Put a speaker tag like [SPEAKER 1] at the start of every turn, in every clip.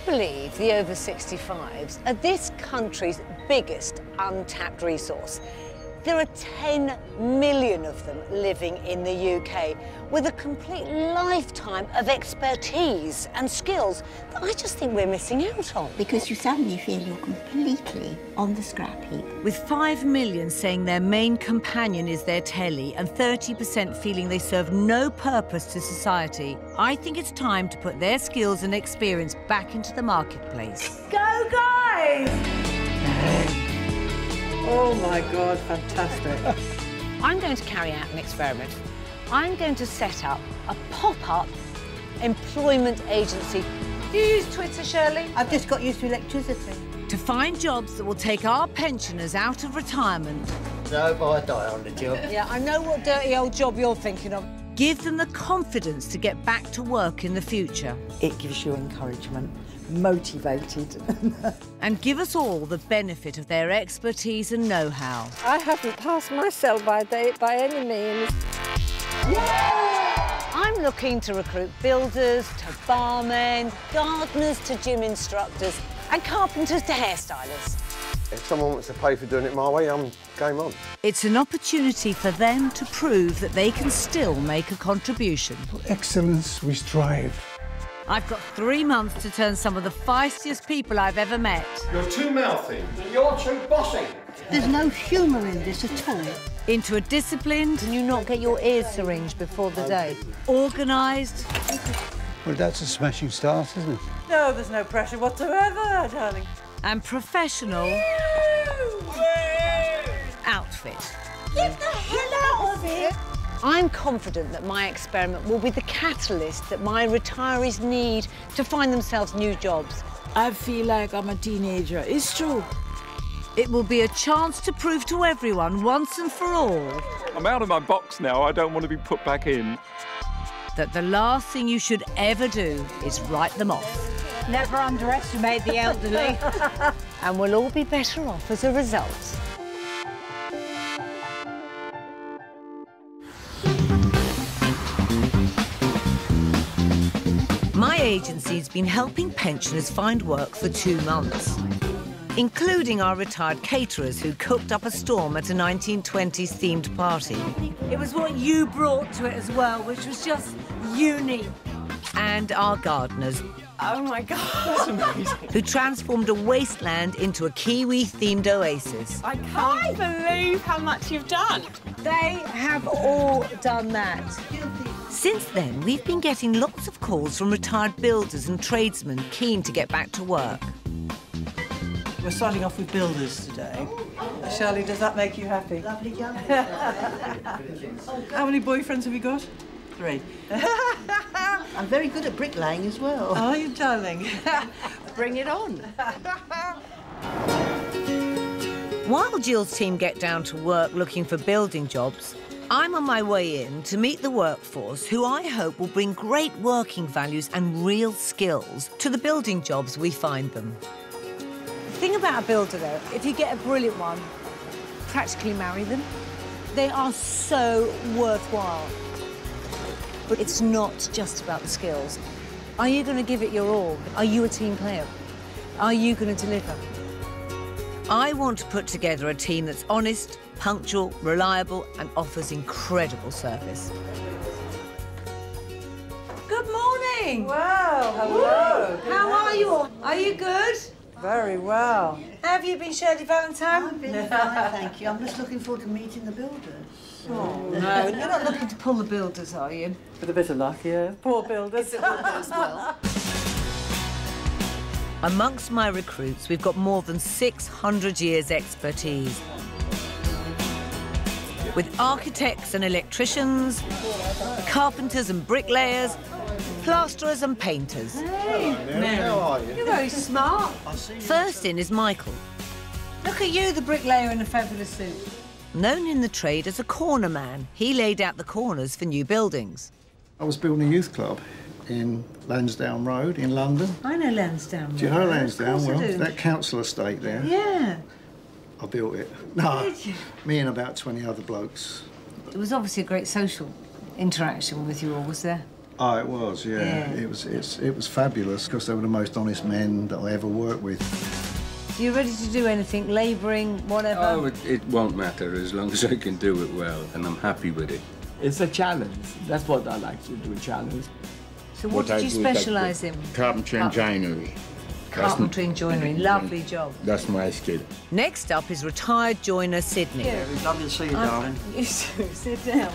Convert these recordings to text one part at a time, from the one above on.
[SPEAKER 1] I believe the over 65s are this country's biggest untapped resource. There are 10 million of them living in the UK with a complete lifetime of expertise and skills that I just think we're missing out on.
[SPEAKER 2] Because you suddenly feel you're completely on the scrap heap.
[SPEAKER 3] With 5 million saying their main companion is their telly and 30% feeling they serve no purpose to society, I think it's time to put their skills and experience back into the marketplace.
[SPEAKER 4] Go, guys! Oh my God, fantastic.
[SPEAKER 1] I'm going to carry out an experiment. I'm going to set up a pop-up employment agency.
[SPEAKER 4] Do you use Twitter, Shirley?
[SPEAKER 2] I've just got used to electricity.
[SPEAKER 3] To find jobs that will take our pensioners out of retirement.
[SPEAKER 5] No, I die on the job.
[SPEAKER 1] Yeah, I know what dirty old job you're thinking of.
[SPEAKER 3] Give them the confidence to get back to work in the future.
[SPEAKER 6] It gives you encouragement, motivated.
[SPEAKER 3] And give us all the benefit of their expertise and know-how.
[SPEAKER 4] I haven't passed my sell-by date by any means.
[SPEAKER 1] I'm looking to recruit builders to barmen, gardeners to gym instructors, and carpenters to hairstylists.
[SPEAKER 7] If someone wants to pay for doing it my way, I'm game on.
[SPEAKER 3] It's an opportunity for them to prove that they can still make a contribution.
[SPEAKER 8] For excellence, we strive.
[SPEAKER 3] I've got 3 months to turn some of the feistiest people I've ever met.
[SPEAKER 7] You're too mouthy. You're too bossy.
[SPEAKER 2] There's no humour in this at all.
[SPEAKER 3] Into a disciplined...
[SPEAKER 1] Can you not get your ears syringed before the day?
[SPEAKER 3] organised...
[SPEAKER 8] Well, that's a smashing start, isn't it?
[SPEAKER 4] No, there's no pressure whatsoever, darling.
[SPEAKER 3] and professional... outfit.
[SPEAKER 2] Get the hell out of here!
[SPEAKER 1] I'm confident that my experiment will be the catalyst that my retirees need to find themselves new jobs.
[SPEAKER 6] I feel like I'm a teenager. It's true.
[SPEAKER 3] It will be a chance to prove to everyone, once and for all...
[SPEAKER 9] I'm out of my box now. I don't want to be put back in.
[SPEAKER 3] ...that the last thing you should ever do is write them off.
[SPEAKER 1] Never underestimate the elderly. And we'll all be better off as a result.
[SPEAKER 3] My agency's been helping pensioners find work for 2 months, including our retired caterers who cooked up a storm at a 1920s themed party.
[SPEAKER 6] It was what you brought to it as well, which was just unique.
[SPEAKER 3] And our gardeners.
[SPEAKER 6] Oh my God, that's amazing.
[SPEAKER 3] Who transformed a wasteland into a Kiwi-themed oasis.
[SPEAKER 6] I can't believe how much you've done.
[SPEAKER 1] They have all done that.
[SPEAKER 3] Since then, we've been getting lots of calls from retired builders and tradesmen keen to get back to work.
[SPEAKER 4] We're starting off with builders today. Shirley, does that make you happy?
[SPEAKER 2] Lovely young.
[SPEAKER 4] How many boyfriends have you got? 3.
[SPEAKER 2] I'm very good at bricklaying as well.
[SPEAKER 4] Are you, darling?
[SPEAKER 6] Bring it on.
[SPEAKER 3] While Jill's team get down to work looking for building jobs, I'm on my way in to meet the workforce who I hope will bring great working values and real skills to the building jobs we find them.
[SPEAKER 1] The thing about a builder, though, if you get a brilliant one, practically marry them. They are so worthwhile. But it's not just about the skills. Are you going to give it your all? Are you a team player? Are you going to deliver?
[SPEAKER 3] I want to put together a team that's honest, punctual, reliable, and offers incredible service.
[SPEAKER 1] Good morning.
[SPEAKER 4] Wow, hello.
[SPEAKER 1] How are you all? Are you good?
[SPEAKER 4] Very well.
[SPEAKER 1] Have you been Shirley Valentine?
[SPEAKER 2] I've been fine, thank you. I'm just looking forward to meeting the builders.
[SPEAKER 1] Oh, no, you're not looking to pull the builders, are you?
[SPEAKER 4] With a bit of luck, yeah. Poor builders.
[SPEAKER 3] Amongst my recruits, we've got more than 600 years' expertise. With architects and electricians, carpenters and bricklayers, plasterers and painters.
[SPEAKER 1] Hey,
[SPEAKER 7] Mary, how are you?
[SPEAKER 1] you're very smart.
[SPEAKER 3] First in is Michael,
[SPEAKER 1] Look at you, the bricklayer in a fabulous suit.
[SPEAKER 3] known in the trade as a corner man. He laid out the corners for new buildings.
[SPEAKER 8] I was building a youth club in Lansdowne Road in London.
[SPEAKER 1] I know Lansdowne.
[SPEAKER 8] Do you know Lansdowne? Well,
[SPEAKER 1] I do.
[SPEAKER 8] that council estate there.
[SPEAKER 1] Yeah.
[SPEAKER 8] I built it. No,
[SPEAKER 1] Did you?
[SPEAKER 8] me and about 20 other blokes.
[SPEAKER 1] It was obviously a great social interaction with you all, was there?
[SPEAKER 8] Oh, it was, yeah. It was fabulous because they were the most honest men that I ever worked with.
[SPEAKER 1] So you're ready to do anything, labouring, whatever?
[SPEAKER 10] Oh, it won't matter as long as I can do it well, and I'm happy with it.
[SPEAKER 5] It's a challenge. That's what I like to do, challenge.
[SPEAKER 1] So what did you specialise in?
[SPEAKER 10] Carpentry and joinery.
[SPEAKER 1] Carpentry and joinery, lovely job.
[SPEAKER 10] That's my skill.
[SPEAKER 3] Next up is retired joiner Sydney.
[SPEAKER 4] Yeah, it's lovely to see you, darling.
[SPEAKER 1] You too, sit down.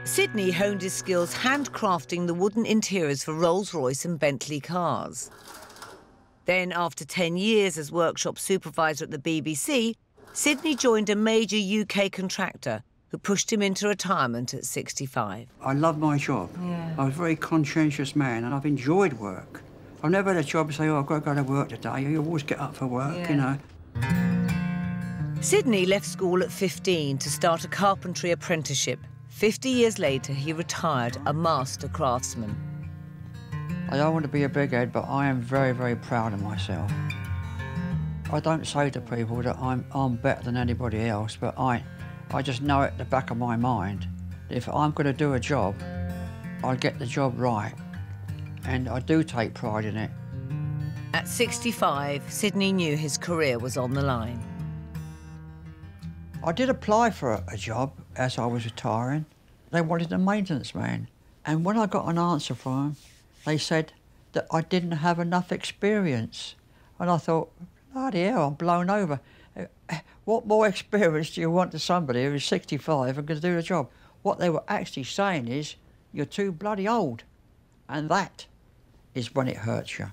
[SPEAKER 3] Sydney honed his skills handcrafting the wooden interiors for Rolls-Royce and Bentley cars. Then, after 10 years as workshop supervisor at the BBC, Sydney joined a major UK contractor who pushed him into retirement at 65.
[SPEAKER 4] I love my job.
[SPEAKER 1] Yeah.
[SPEAKER 4] I was a very conscientious man and I've enjoyed work. I've never had a job and say, oh, I've got to go to work today. You always get up for work, you know.
[SPEAKER 3] Sydney left school at 15 to start a carpentry apprenticeship. 50 years later, he retired a master craftsman.
[SPEAKER 4] I don't want to be a big head, but I am very, very proud of myself. I don't say to people that I'm better than anybody else, but I just know at the back of my mind, if I'm going to do a job, I'll get the job right. And I do take pride in it.
[SPEAKER 3] At 65, Sydney knew his career was on the line.
[SPEAKER 4] I did apply for a job as I was retiring. They wanted a maintenance man. And when I got an answer from them, they said that I didn't have enough experience. And I thought, bloody hell, I'm blown over. What more experience do you want to somebody who's 65 and can do the job? What they were actually saying is, you're too bloody old. And that is when it hurts you.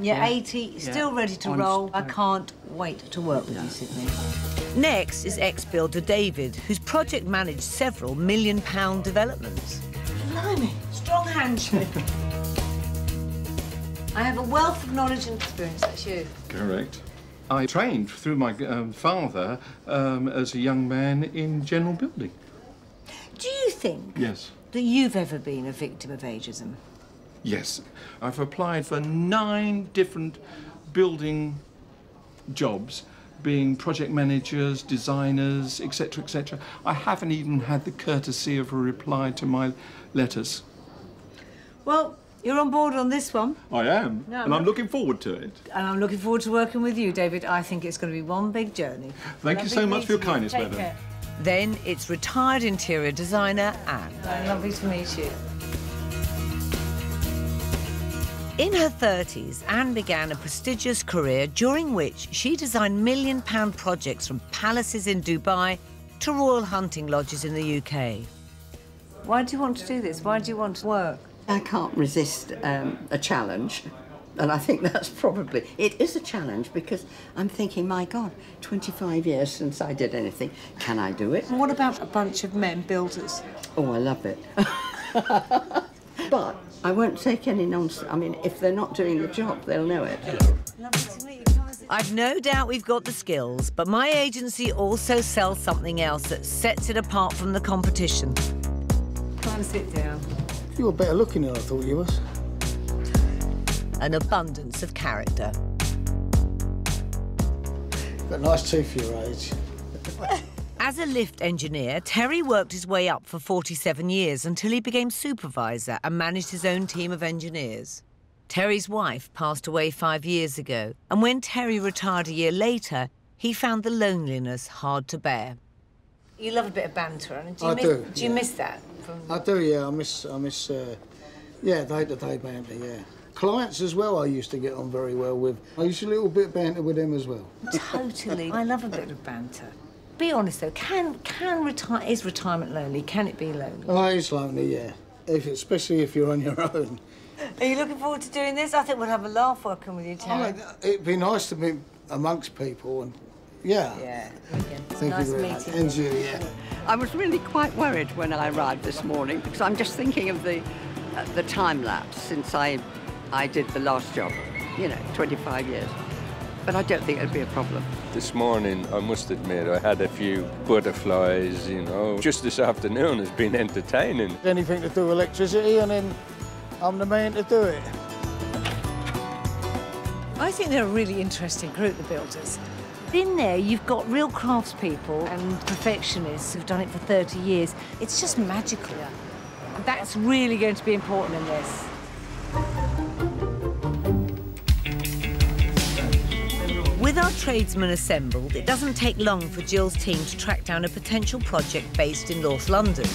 [SPEAKER 1] You're 80, still ready to roll. I can't wait to work with you, Sydney.
[SPEAKER 3] Next is ex-builder David, who's project managed several million-pound developments.
[SPEAKER 1] Blimey, strong handshake. I have a wealth of knowledge and experience, that's you.
[SPEAKER 9] Correct. I trained through my father as a young man in general building.
[SPEAKER 1] Do you think that you've ever been a victim of ageism?
[SPEAKER 9] Yes. I've applied for 9 different building jobs, being project managers, designers, etc., etc. I haven't even had the courtesy of a reply to my letters.
[SPEAKER 1] Well, you're on board on this one.
[SPEAKER 9] I am, and I'm looking forward to it.
[SPEAKER 1] And I'm looking forward to working with you, David. I think it's going to be one big journey.
[SPEAKER 9] Thank you so much for your kindness, madam.
[SPEAKER 1] Care.
[SPEAKER 3] Then it's retired interior designer Anne.
[SPEAKER 1] Lovely to meet you.
[SPEAKER 3] In her 30s, Anne began a prestigious career during which she designed million-pound projects from palaces in Dubai to royal hunting lodges in the UK.
[SPEAKER 1] Why do you want to do this? Why do you want to work?
[SPEAKER 2] I can't resist a challenge, and I think that's probably... It is a challenge because I'm thinking, my God, 25 years since I did anything. Can I do it?
[SPEAKER 1] And what about a bunch of men builders?
[SPEAKER 2] Oh, I love it. But I won't take any nonsense. I mean, if they're not doing the job, they'll know it.
[SPEAKER 1] Lovely to meet you. Come and sit.
[SPEAKER 3] I've no doubt we've got the skills, but my agency also sells something else that sets it apart from the competition.
[SPEAKER 1] Come and sit down.
[SPEAKER 5] You were better looking than I thought you was.
[SPEAKER 3] An abundance of character.
[SPEAKER 5] Got nice teeth for your age.
[SPEAKER 3] As a lift engineer, Terry worked his way up for 47 years until he became supervisor and managed his own team of engineers. Terry's wife passed away 5 years ago, and when Terry retired a year later, he found the loneliness hard to bear.
[SPEAKER 1] You love a bit of banter, and
[SPEAKER 5] I do.
[SPEAKER 1] Do you miss that?
[SPEAKER 5] I do, yeah. I miss day-to-day banter, yeah. Clients as well I used to get on very well with. I used to a little bit banter with them as well.
[SPEAKER 1] Totally. I love a bit of banter. Be honest, though, is retirement lonely? Can it be lonely?
[SPEAKER 5] Oh, it's lonely, yeah. Especially if you're on your own.
[SPEAKER 1] Are you looking forward to doing this? I think we'll have a laugh working with you, Terry.
[SPEAKER 5] It'd be nice to be amongst people and, yeah.
[SPEAKER 1] Yeah.
[SPEAKER 5] Thank you very much. And you, yeah.
[SPEAKER 11] I was really quite worried when I arrived this morning because I'm just thinking of the time lapse since I did the last job, 25 years. But I don't think it'll be a problem.
[SPEAKER 10] This morning, I must admit, I had a few butterflies, Just this afternoon has been entertaining.
[SPEAKER 5] Anything to do with electricity, and then I'm the man to do it.
[SPEAKER 1] I think they're a really interesting group, the builders. In there, you've got real craftspeople and perfectionists who've done it for 30 years. It's just magical. That's really going to be important in this.
[SPEAKER 3] With our tradesmen assembled, it doesn't take long for Jill's team to track down a potential project based in North London.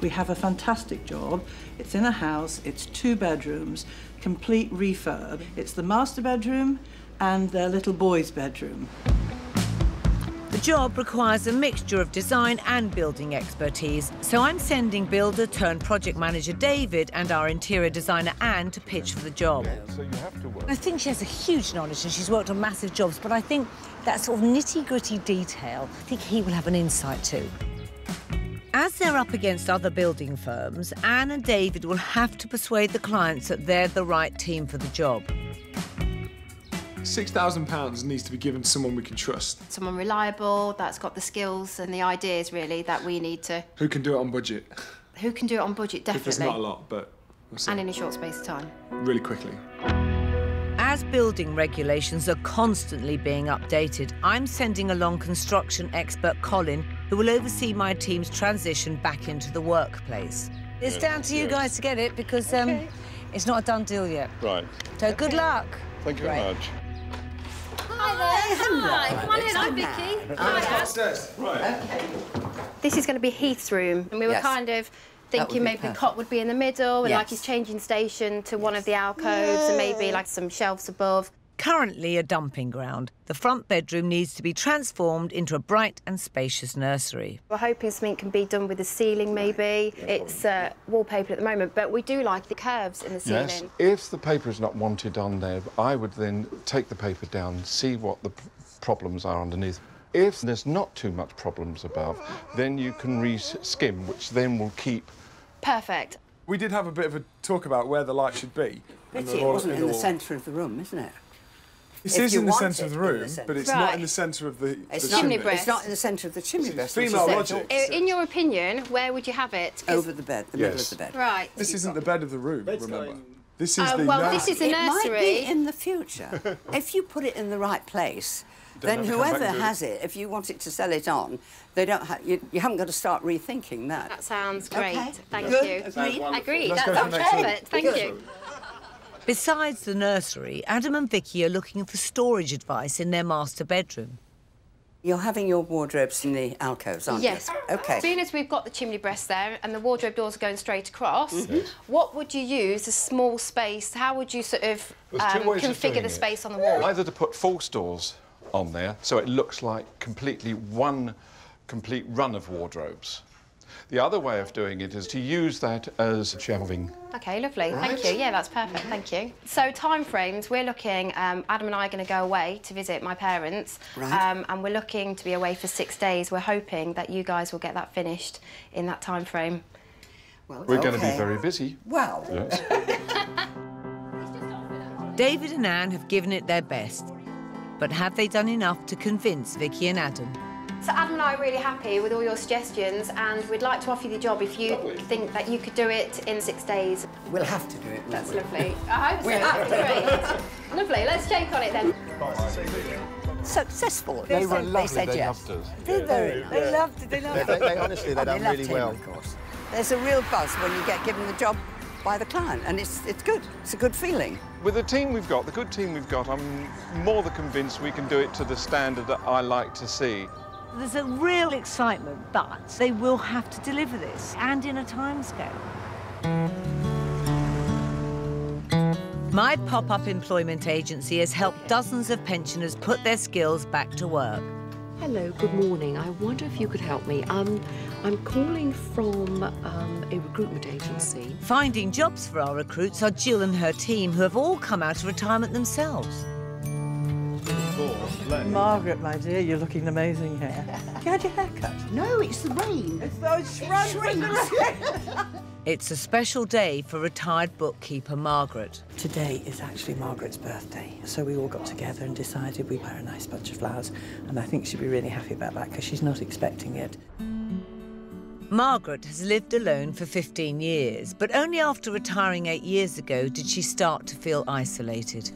[SPEAKER 12] We have a fantastic job. It's in a house, it's 2 bedrooms, complete refurb. It's the master bedroom and their little boy's bedroom.
[SPEAKER 3] The job requires a mixture of design and building expertise, so I'm sending builder turned project manager David and our interior designer Anne to pitch for the job.
[SPEAKER 7] So you have to work.
[SPEAKER 1] I think she has a huge knowledge and she's worked on massive jobs, but I think that sort of nitty-gritty detail, I think he will have an insight to.
[SPEAKER 3] As they're up against other building firms, Anne and David will have to persuade the clients that they're the right team for the job.
[SPEAKER 13] £6,000 needs to be given to someone we can trust.
[SPEAKER 14] Someone reliable, that's got the skills and the ideas, really, that we need to...
[SPEAKER 13] Who can do it on budget?
[SPEAKER 14] Who can do it on budget, definitely.
[SPEAKER 13] If there's not a lot, but we'll see.
[SPEAKER 14] And in a short space of time.
[SPEAKER 13] Really quickly.
[SPEAKER 3] As building regulations are constantly being updated, I'm sending along construction expert Colin, who will oversee my team's transition back into the workplace.
[SPEAKER 1] It's down to you guys to get it, because it's not a done deal yet.
[SPEAKER 7] Right.
[SPEAKER 1] So good luck.
[SPEAKER 7] Thank you very much.
[SPEAKER 14] Hi there. Hi. Come on in. I'm Vicky. Hi.
[SPEAKER 13] Upstairs. Right.
[SPEAKER 14] Okay. This is going to be Heath's room, and we were kind of thinking maybe the cot would be in the middle, and like his changing station to one of the alcoves, and maybe like some shelves above.
[SPEAKER 3] Currently a dumping ground, the front bedroom needs to be transformed into a bright and spacious nursery.
[SPEAKER 14] We're hoping something can be done with the ceiling, maybe. It's wallpaper at the moment, but we do like the curves in the ceiling.
[SPEAKER 9] Yes, if the paper is not wanted on there, I would then take the paper down, see what the problems are underneath. If there's not too much problems above, then you can re-skim, which then will keep...
[SPEAKER 14] Perfect.
[SPEAKER 13] We did have a bit of a talk about where the light should be.
[SPEAKER 2] It wasn't in the centre of the room, isn't it?
[SPEAKER 13] It is in the centre of the room, but it's not in the centre of the chimney
[SPEAKER 2] breast. It's not in the centre of the chimney breast.
[SPEAKER 13] Female logic.
[SPEAKER 14] In your opinion, where would you have it?
[SPEAKER 2] Over the bed, the middle of the bed.
[SPEAKER 14] Right.
[SPEAKER 13] This isn't the bed of the room, remember? This is the
[SPEAKER 14] well, this is the nursery.
[SPEAKER 2] It might be in the future. If you put it in the right place, then whoever has it, if you want it to sell it on, they don't you haven't got to start rethinking that.
[SPEAKER 14] That sounds great.
[SPEAKER 2] Okay.
[SPEAKER 14] Thank
[SPEAKER 2] Good.
[SPEAKER 14] you. Agreed.
[SPEAKER 13] Let's
[SPEAKER 14] That
[SPEAKER 13] go to the
[SPEAKER 14] sounds
[SPEAKER 13] next one.
[SPEAKER 14] perfect. Thank you.
[SPEAKER 3] Besides the nursery, Adam and Vicky are looking for storage advice in their master bedroom.
[SPEAKER 2] You're having your wardrobes in the alcoves, aren't
[SPEAKER 14] Yes.
[SPEAKER 2] you? OK.
[SPEAKER 14] As soon as we've got the chimney breast there and the wardrobe doors are going straight across, what would you use, a small space? How would you sort of configure the space on the wall?
[SPEAKER 9] Either to put false doors on there, so it looks like completely one complete run of wardrobes. The other way of doing it is to use that as shelving.
[SPEAKER 14] OK, lovely. Thank you. Yeah, that's perfect. Thank you. So, timeframes, we're looking... Adam and I are going to go away to visit my parents.
[SPEAKER 2] Right.
[SPEAKER 14] And we're looking to be away for 6 days. We're hoping that you guys will get that finished in that time frame.
[SPEAKER 2] Well,
[SPEAKER 9] We're going to be very busy.
[SPEAKER 2] Well...
[SPEAKER 9] Yes.
[SPEAKER 3] David and Anne have given it their best. But have they done enough to convince Vicky and Adam?
[SPEAKER 14] So Adam and I are really happy with all your suggestions, and we'd like to offer you the job if you think that you could do it in 6 days.
[SPEAKER 2] We'll have to do it.
[SPEAKER 14] That's lovely. I hope so. That's great. Lovely. Let's shake on it then.
[SPEAKER 2] Successful.
[SPEAKER 7] They were lovely.
[SPEAKER 2] They said
[SPEAKER 7] They
[SPEAKER 2] yes.
[SPEAKER 7] loved us.
[SPEAKER 2] Did they? They loved it. They loved it.
[SPEAKER 7] They honestly, they done really
[SPEAKER 2] loved him,
[SPEAKER 7] well.
[SPEAKER 2] of course. There's a real buzz when you get given the job by the client, and it's good. It's a good feeling.
[SPEAKER 9] With the team we've got, the good team we've got, I'm more than convinced we can do it to the standard that I like to see.
[SPEAKER 1] There's a real excitement, but they will have to deliver this, and in a timescale.
[SPEAKER 3] My pop-up employment agency has helped dozens of pensioners put their skills back to work.
[SPEAKER 15] Hello, good morning. I wonder if you could help me. I'm calling from a recruitment agency.
[SPEAKER 3] Finding jobs for our recruits are Jill and her team, who have all come out of retirement themselves.
[SPEAKER 12] Margaret, my dear, you're looking amazing here. Have you had your hair cut?
[SPEAKER 16] No, it's the rain.
[SPEAKER 12] It's those shrugs.
[SPEAKER 3] It's a special day for retired bookkeeper Margaret.
[SPEAKER 12] Today is actually Margaret's birthday, so we all got together and decided we'd buy her a nice bunch of flowers, and I think she'd be really happy about that because she's not expecting it.
[SPEAKER 3] Margaret has lived alone for 15 years, but only after retiring 8 years ago did she start to feel isolated.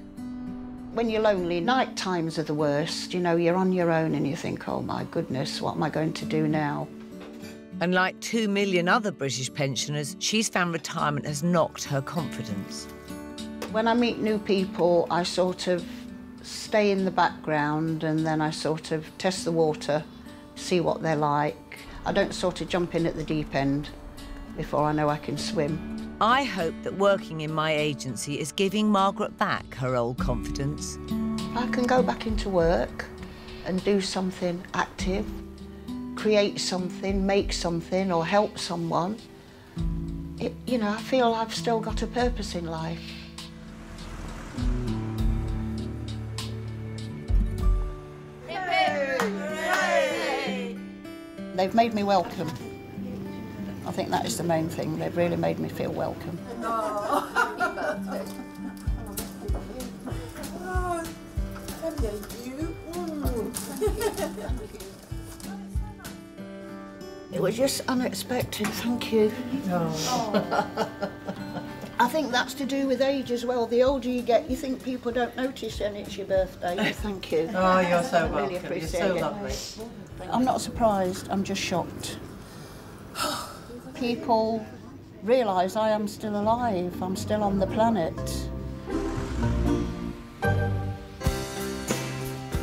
[SPEAKER 16] When you're lonely, night times are the worst. You know, you're on your own and you think, oh my goodness, what am I going to do now?
[SPEAKER 3] And like 2 million other British pensioners, she's found retirement has knocked her confidence.
[SPEAKER 16] When I meet new people, I sort of stay in the background and then I sort of test the water, see what they're like. I don't sort of jump in at the deep end before I know I can swim.
[SPEAKER 3] I hope that working in my agency is giving Margaret back her old confidence.
[SPEAKER 16] I can go back into work and do something active, create something, make something or help someone. You know, I feel I've still got a purpose in life. They've made me welcome. I think that is the main thing. They've really made me feel welcome.
[SPEAKER 17] Oh, happy birthday. Oh, thank you.
[SPEAKER 16] It was just unexpected, thank you.
[SPEAKER 17] Oh.
[SPEAKER 16] I think that's to do with age as well. The older you get, you think people don't notice when it's your birthday. Thank you.
[SPEAKER 12] Oh, you're so welcome.
[SPEAKER 16] Really appreciate
[SPEAKER 12] You're so
[SPEAKER 16] it.
[SPEAKER 12] lovely.
[SPEAKER 16] I'm not surprised, I'm just shocked. People realise I am still alive, I'm still on the planet.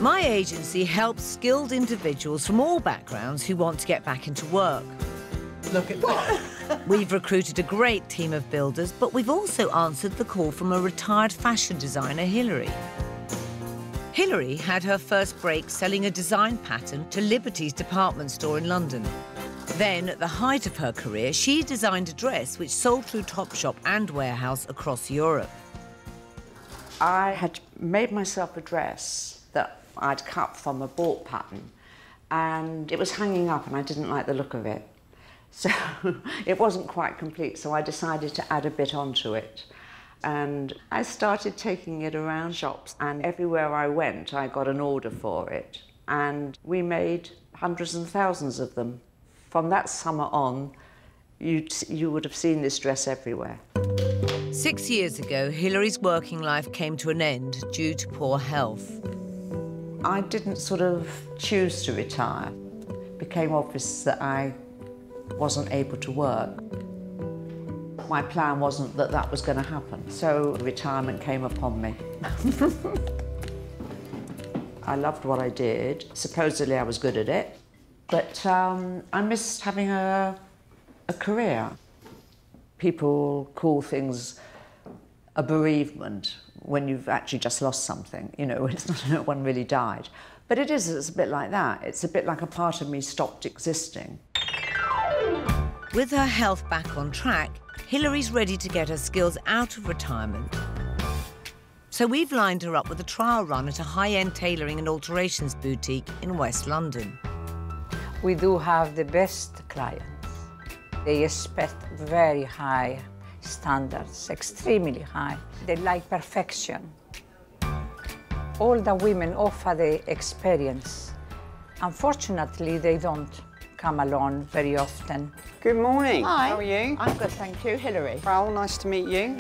[SPEAKER 3] My agency helps skilled individuals from all backgrounds who want to get back into work.
[SPEAKER 12] Look at that.
[SPEAKER 3] We've recruited a great team of builders, but we've also answered the call from a retired fashion designer, Hilary. Hilary had her first break selling a design pattern to Liberty's department store in London. Then, at the height of her career, she designed a dress which sold through Topshop and Warehouse across Europe.
[SPEAKER 18] I had made myself a dress that I'd cut from a bought pattern, and it was hanging up and I didn't like the look of it. So it wasn't quite complete, so I decided to add a bit onto it. And I started taking it around shops, and everywhere I went, I got an order for it. And we made hundreds and thousands of them. From that summer on, you would have seen this dress everywhere.
[SPEAKER 3] 6 years ago, Hilary's working life came to an end due to poor health.
[SPEAKER 18] I didn't sort of choose to retire. It became obvious that I wasn't able to work. My plan wasn't that that was going to happen, so retirement came upon me. I loved what I did. Supposedly I was good at it, but I missed having a career. People call things a bereavement when you've actually just lost something, you know, it's not no one really died. But it's a bit like that. It's a bit like a part of me stopped existing.
[SPEAKER 3] With her health back on track, Hilary's ready to get her skills out of retirement. So we've lined her up with a trial run at a high-end tailoring and alterations boutique in West London.
[SPEAKER 19] We do have the best clients. They expect very high standards, extremely high. They like perfection. All the women offer the experience. Unfortunately, they don't come along very often.
[SPEAKER 20] Good morning.
[SPEAKER 18] Hi.
[SPEAKER 20] How are you?
[SPEAKER 18] I'm good, thank you. Hilary.
[SPEAKER 20] Well, nice to meet you.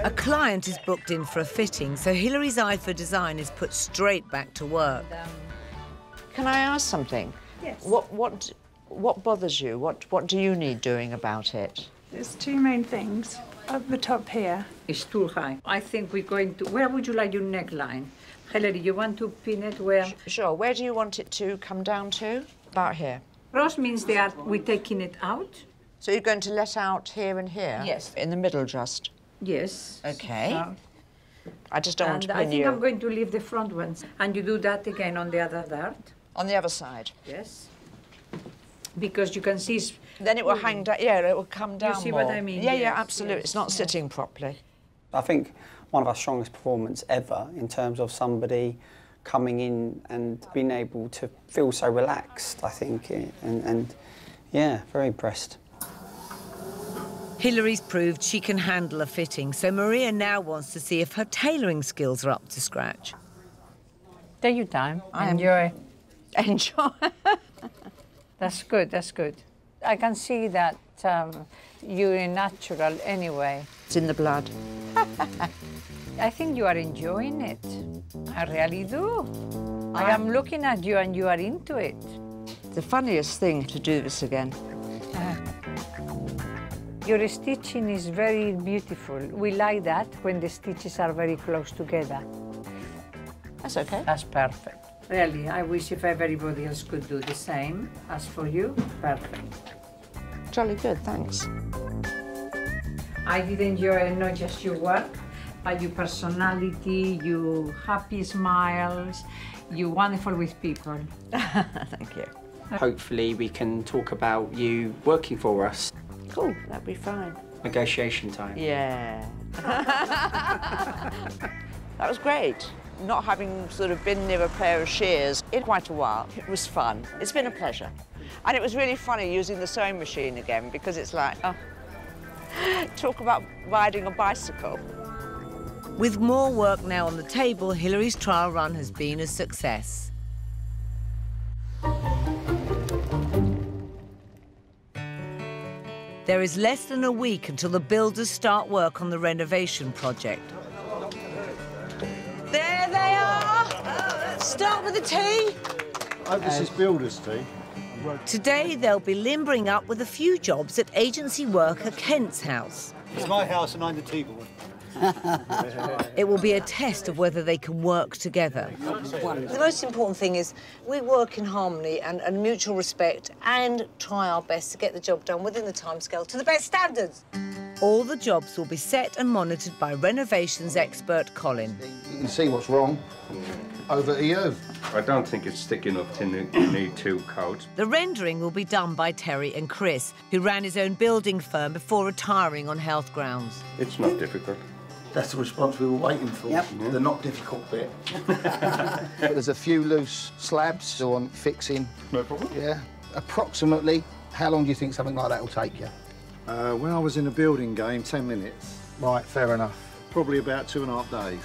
[SPEAKER 3] A client is booked in for a fitting, so Hilary's eye for design is put straight back to work.
[SPEAKER 18] Can I ask something?
[SPEAKER 19] Yes.
[SPEAKER 18] What bothers you? What do you need doing about it?
[SPEAKER 19] There's two main things. At the top here. It's too high. I think we're going to... Where would you like your neckline? Hilary, you want to pin it where?
[SPEAKER 18] Sure. Where do you want it to come down to? About here.
[SPEAKER 19] Cross means we're taking it out.
[SPEAKER 18] So you're going to let out here and here?
[SPEAKER 19] Yes.
[SPEAKER 18] In the middle just?
[SPEAKER 19] Yes.
[SPEAKER 18] Okay.
[SPEAKER 19] So,
[SPEAKER 18] I just don't want to pin
[SPEAKER 19] I think
[SPEAKER 18] you.
[SPEAKER 19] I'm going to leave the front ones. And you do that again on the other dart.
[SPEAKER 18] On the other side?
[SPEAKER 19] Yes. Because you can see...
[SPEAKER 18] Then it will hang down, yeah, it will come down
[SPEAKER 19] You see
[SPEAKER 18] more.
[SPEAKER 19] what I mean?
[SPEAKER 18] Yeah,
[SPEAKER 19] Yes,
[SPEAKER 18] yeah, absolutely.
[SPEAKER 19] yes,
[SPEAKER 18] It's not
[SPEAKER 19] yes.
[SPEAKER 18] sitting properly.
[SPEAKER 20] I think one of our strongest performances ever in terms of somebody coming in and being able to feel so relaxed, I think, and yeah, very impressed.
[SPEAKER 3] Hilary's proved she can handle a fitting, so Maria now wants to see if her tailoring skills are up to scratch.
[SPEAKER 19] Take your time. Enjoy.
[SPEAKER 18] Enjoy.
[SPEAKER 19] That's good, that's good. I can see that you're natural anyway.
[SPEAKER 18] It's in the blood.
[SPEAKER 19] I think you are enjoying it. I really do. I am looking at you and you are into it.
[SPEAKER 18] The funniest thing to do this again.
[SPEAKER 19] Your stitching is very beautiful. We like that when the stitches are very close together.
[SPEAKER 11] That's okay.
[SPEAKER 19] That's perfect. Really, I wish if everybody else could do the same. As for you, perfect.
[SPEAKER 11] Jolly good, thanks.
[SPEAKER 19] I did enjoy not just your work, but your personality, your happy smiles, you're wonderful with people.
[SPEAKER 11] Thank you.
[SPEAKER 20] Hopefully we can talk about you working for us.
[SPEAKER 11] Cool, that'd be fine.
[SPEAKER 20] Negotiation time.
[SPEAKER 11] Yeah. That was great. Not having sort of been near a pair of shears in quite a while, it was fun. It's been a pleasure. And it was really funny using the sewing machine again because it's like, oh, talk about riding a bicycle.
[SPEAKER 3] With more work now on the table, Hillary's trial run has been a success. There is less than a week until the builders start work on the renovation project.
[SPEAKER 1] There they are! Start with the tea.
[SPEAKER 8] Oh, this is builder's tea.
[SPEAKER 3] Today, they'll be limbering up with a few jobs at agency worker Kent's house.
[SPEAKER 21] It's my house and I'm the tea boy.
[SPEAKER 3] It will be a test of whether they can work together.
[SPEAKER 1] The most important thing is we work in harmony and mutual respect and try our best to get the job done within the timescale to the best standards.
[SPEAKER 3] All the jobs will be set and monitored by renovations expert Colin.
[SPEAKER 5] You can see what's wrong. Over to you.
[SPEAKER 10] I don't think it's thick enough to need 2 coats.
[SPEAKER 3] The rendering will be done by Terry and Chris, who ran his own building firm before retiring on health grounds.
[SPEAKER 10] It's not difficult.
[SPEAKER 5] That's the response we were waiting for.
[SPEAKER 21] Yep.
[SPEAKER 5] The not difficult bit. But there's a few loose slabs still on fixing.
[SPEAKER 10] No problem.
[SPEAKER 5] Yeah. Approximately, how long do you think something like that will take you?
[SPEAKER 8] When I was in a building game, 10 minutes.
[SPEAKER 5] Right, fair enough.
[SPEAKER 8] Probably about 2.5 days.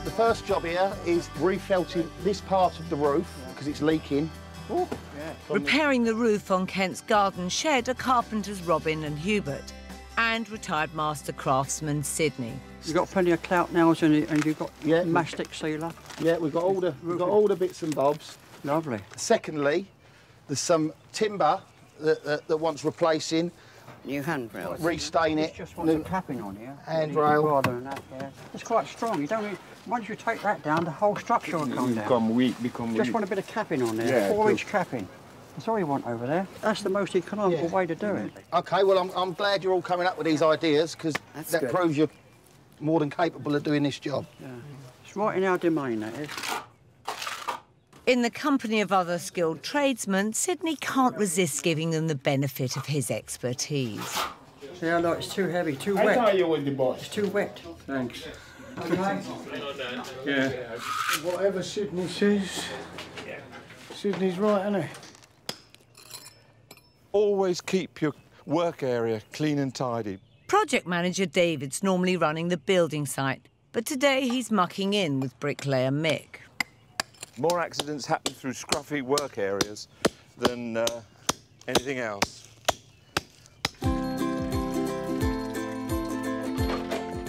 [SPEAKER 5] The first job here is refelting this part of the roof because it's leaking. Ooh.
[SPEAKER 3] Repairing the roof on Kent's garden shed are carpenters Robin and Hubert, and retired master craftsman Sydney.
[SPEAKER 21] You've got plenty of clout nails and you've got mastic sealer.
[SPEAKER 5] Yeah, we've got all the bits and bobs.
[SPEAKER 21] Lovely.
[SPEAKER 5] Secondly, there's some timber that wants replacing.
[SPEAKER 11] New handrail.
[SPEAKER 5] Restain it.
[SPEAKER 21] Just want the capping on here.
[SPEAKER 5] Handrail.
[SPEAKER 21] Rather than that, yeah. It's quite strong. You don't need, once you take that down, the whole structure will come down.
[SPEAKER 10] Become weak.
[SPEAKER 21] Just want a bit of capping on there.
[SPEAKER 10] Yeah,
[SPEAKER 21] 4-inch capping. That's all you want over there. That's the most economical way to do it.
[SPEAKER 5] OK, well, I'm glad you're all coming up with these ideas because that proves you're more than capable of doing this job.
[SPEAKER 21] Yeah. It's right in our domain, that is.
[SPEAKER 3] In the company of other skilled tradesmen, Sydney can't resist giving them the benefit of his expertise.
[SPEAKER 21] See how it's too heavy, too wet.
[SPEAKER 5] I you with the boss.
[SPEAKER 21] It's too wet.
[SPEAKER 10] Thanks.
[SPEAKER 21] Okay.
[SPEAKER 10] Yeah.
[SPEAKER 5] Whatever Sydney says, Sydney's right, isn't he?
[SPEAKER 22] Always keep your work area clean and tidy.
[SPEAKER 3] Project manager David's normally running the building site, but today he's mucking in with bricklayer Mick.
[SPEAKER 22] More accidents happen through scruffy work areas than anything else.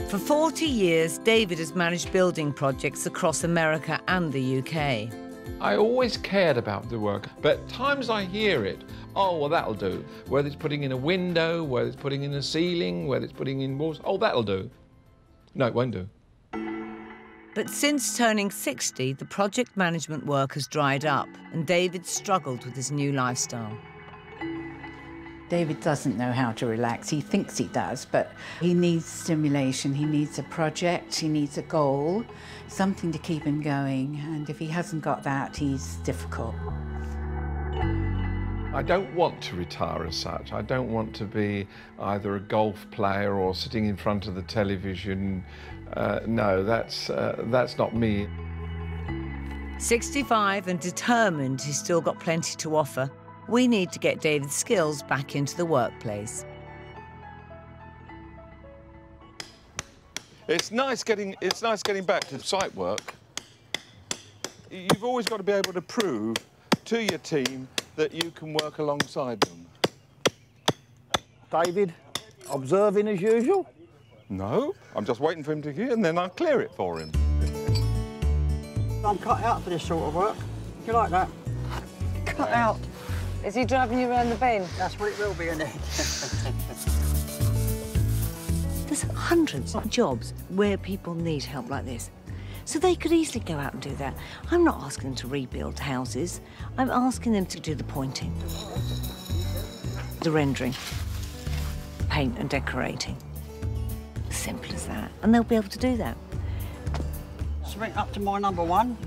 [SPEAKER 3] For 40 years, David has managed building projects across America and the UK.
[SPEAKER 9] I always cared about the work, but times I hear it, oh, well, that'll do. Whether it's putting in a window, whether it's putting in a ceiling, whether it's putting in walls, oh, that'll do. No, it won't do.
[SPEAKER 3] But since turning 60, the project management work has dried up, and David struggled with his new lifestyle.
[SPEAKER 23] David doesn't know how to relax. He thinks he does, but he needs stimulation. He needs a project, he needs a goal, something to keep him going. And if he hasn't got that, he's difficult.
[SPEAKER 9] I don't want to retire as such. I don't want to be either a golf player or sitting in front of the television. No, that's not me.
[SPEAKER 3] 65 and determined he's still got plenty to offer, we need to get David's skills back into the workplace.
[SPEAKER 22] It's nice getting back to site work. You've always got to be able to prove to your team that you can work alongside them.
[SPEAKER 5] David, observing as usual?
[SPEAKER 22] No, I'm just waiting for him to hear and then I'll clear it for him.
[SPEAKER 21] I'm cut out for this sort of work. You like that? Cut out.
[SPEAKER 3] Is he driving you around the bend?
[SPEAKER 21] That's what it will be, isn't it?
[SPEAKER 3] There's hundreds of jobs where people need help like this. So they could easily go out and do that. I'm not asking them to rebuild houses. I'm asking them to do the pointing, the rendering, paint and decorating. Simple as that. And they'll be able to do that.
[SPEAKER 21] Swing up to my number 1.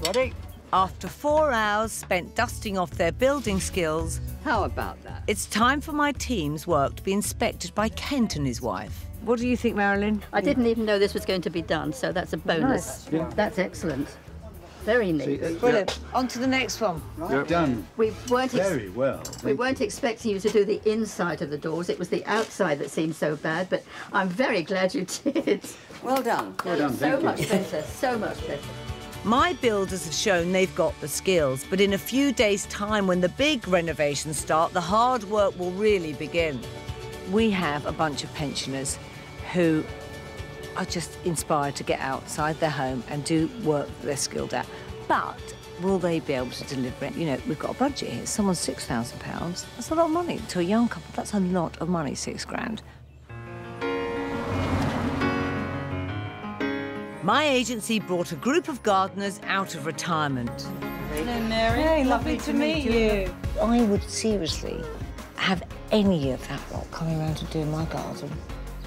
[SPEAKER 21] Ready?
[SPEAKER 3] After 4 hours spent dusting off their building skills...
[SPEAKER 2] How about that?
[SPEAKER 3] It's time for my team's work to be inspected by Kent and his wife. What do you think, Marilyn?
[SPEAKER 4] I didn't even know this was going to be done, so that's a bonus.
[SPEAKER 3] Nice. Yeah.
[SPEAKER 4] That's excellent. Very neat.
[SPEAKER 3] Brilliant. On to the next one.
[SPEAKER 8] Right. Done.
[SPEAKER 4] We weren't
[SPEAKER 8] Very well.
[SPEAKER 4] We weren't expecting you to do the inside of the doors. It was the outside that seemed so bad, but I'm very glad you did.
[SPEAKER 2] Well done.
[SPEAKER 8] Well done,
[SPEAKER 4] So much better, so much better.
[SPEAKER 3] My builders have shown they've got the skills, but in a few days' time, when the big renovations start, the hard work will really begin. We have a bunch of pensioners who are just inspired to get outside their home and do work that they're skilled at. But will they be able to deliver it? You know, we've got a budget here. Someone's £6,000. That's a lot of money. To a young couple, that's a lot of money, 6 grand. My agency brought a group of gardeners out of retirement.
[SPEAKER 19] Hello, Mary.
[SPEAKER 3] Hey,
[SPEAKER 19] lovely to meet you.
[SPEAKER 3] I would seriously have any of that lot coming around to do my garden.